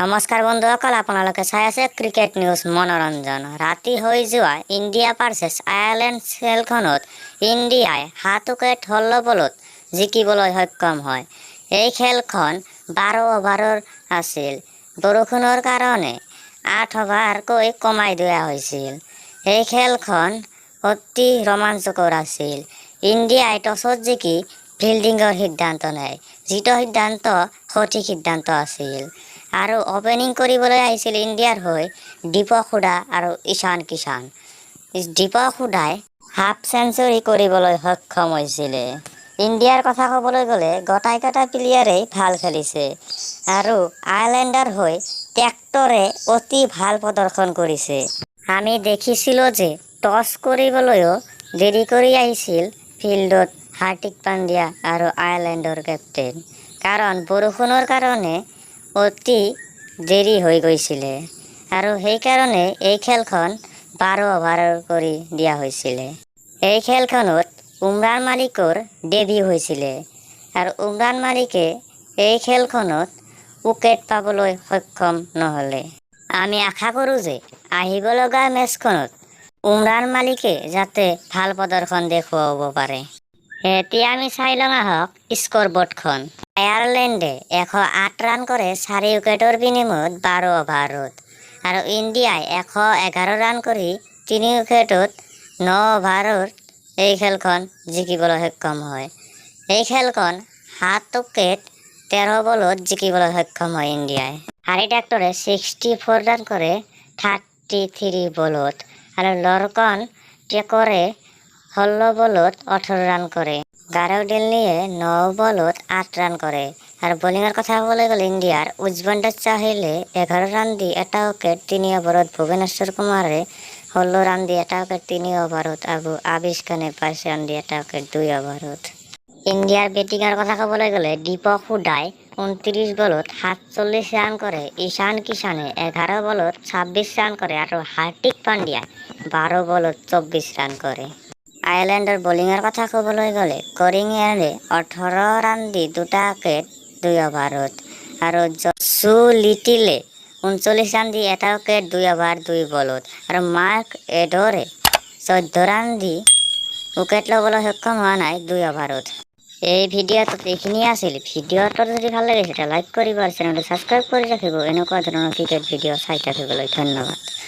নমস্কাৰ বন্ধুসকল, আপোনালোকে চাই আছে ক্ৰিকেট নিউজ মনোৰঞ্জন। ৰাতি হৈ যোৱা ইণ্ডিয়া ভাৰ্চেছ আয়াৰলেণ্ড খেলখনত ইণ্ডিয়াই 7 উইকেট 16 বলত জিকিবলৈ সক্ষম হয়। এই খেলখন 12 অভাৰৰ আছিল। বৰষুণৰ কাৰণে 8 অভাৰকৈ কমাই দিয়া হৈছিল। এই খেলখন অতি ৰোমাঞ্চকৰ আছিল। ইণ্ডিয়াই টছত জিকি ফিল্ডিঙৰ সিদ্ধান্ত লয়, যিটো সিদ্ধান্ত সঠিক সিদ্ধান্ত আছিল। আৰু অপেনিং কৰিবলৈ আহিছিল ইণ্ডিয়াৰ হৈ দীপক হুডা আৰু ঈশান কিষাণ। দীপক হুডাই হাফ চেঞ্চুৰী কৰিবলৈ সক্ষম হৈছিলে। ইণ্ডিয়াৰ কথা ক'বলৈ গ'লে গোটাইকেইটা প্লেয়াৰেই ভাল খেলিছে আৰু আয়াৰলেণ্ডৰ হৈ টেক্টৰে অতি ভাল প্ৰদৰ্শন কৰিছে। আমি দেখিছিলোঁ যে টছ কৰিবলৈও দেৰি কৰি আহিছিল ফিল্ডত হাৰ্দিক পাণ্ডিয়া আৰু আয়াৰলেণ্ডৰ কেপ্টেইন, কাৰণ বৰষুণৰ কাৰণে অতি দেৰি হৈ গৈছিলে আৰু সেইকাৰণে এই খেলখন 12 অভাৰৰ কৰি দিয়া হৈছিলে। এই খেলখনত উমৰাণ মালিকৰ ডেবিউ হৈছিলে আৰু উমৰাণ মালিকে এই খেলখনত উইকেট পাবলৈ সক্ষম নহ'লে। আমি আশা কৰোঁ যে আহিব লগা মেচখনত উমৰাণ মালিকে যাতে ভাল প্ৰদৰ্শন দেখুৱাব পাৰে। এতিয়া আমি চাই লওঁ আহক স্ক'ৰ বৰ্ডখন। আয়াৰলেণ্ডে 108 ৰান কৰে 4 উইকেটৰ বিনিময়ত 12 অভাৰত আৰু ইণ্ডিয়াই 111 ৰান কৰি 3 উইকেটত 9 অভাৰত এই খেলখন জিকিবলৈ সক্ষম হয়। এই খেলখন 7 উইকেট 13 বলত জিকিবলৈ সক্ষম হয় ইণ্ডিয়াই। হাৰ্দিক টেক্টৰে 64 ৰান কৰে 33 বলত আৰু লৰ্কন টেকৰে 16 বলত 18 ৰান কৰে। গাৰৱ দিল্লীয়ে 9 বলত 8 ৰান কৰে। আৰু বলিঙৰ কথা ক'বলৈ গ'লে ইণ্ডিয়াৰ উজবেন্দ্ৰ চাহিলে 11 ৰান দি 1 উইকেট 3 অভাৰত, ভুৱনেশ্বৰ কুমাৰে 16 ৰান দি 1 উইকেট 3 অভাৰত আৰু আবিছ খানে 5 ৰান দি 1 উইকেট 2 অভাৰত। ইণ্ডিয়াৰ বেটিঙৰ কথা ক'বলৈ গ'লে দীপক হুডাই 29 বলত 47 ৰান কৰে, ঈশান কিষাণে 11 বলত 26 ৰান কৰে আৰু হাৰ্দিক পাণ্ডিয়াই 12 বলত 24 ৰান কৰে। আয়াৰলেণ্ডৰ বলিঙৰ কথা ক'বলৈ গ'লে কৰিঙিয়াৰে 18 ৰান দি 2 উইকেট 2 অভাৰত আৰু জছো লিটিলে 39 ৰান দি 1 উইকেট 2 অভাৰ 2 বলত আৰু মাৰ্ক এডৰে 14 ৰান দি উইকেট ল'বলৈ সক্ষম হোৱা নাই 2 অভাৰত। এই ভিডিঅ'টোত এইখিনিয়ে আছিল। ভিডিঅ'টো যদি ভাল লাগিছে তেতিয়া লাইক কৰিব আৰু চেনেলটো ছাবস্ক্ৰাইব কৰি ৰাখিব এনেকুৱা ধৰণৰ ক্ৰিকেট ভিডিঅ' চাই থাকিবলৈ। ধন্যবাদ।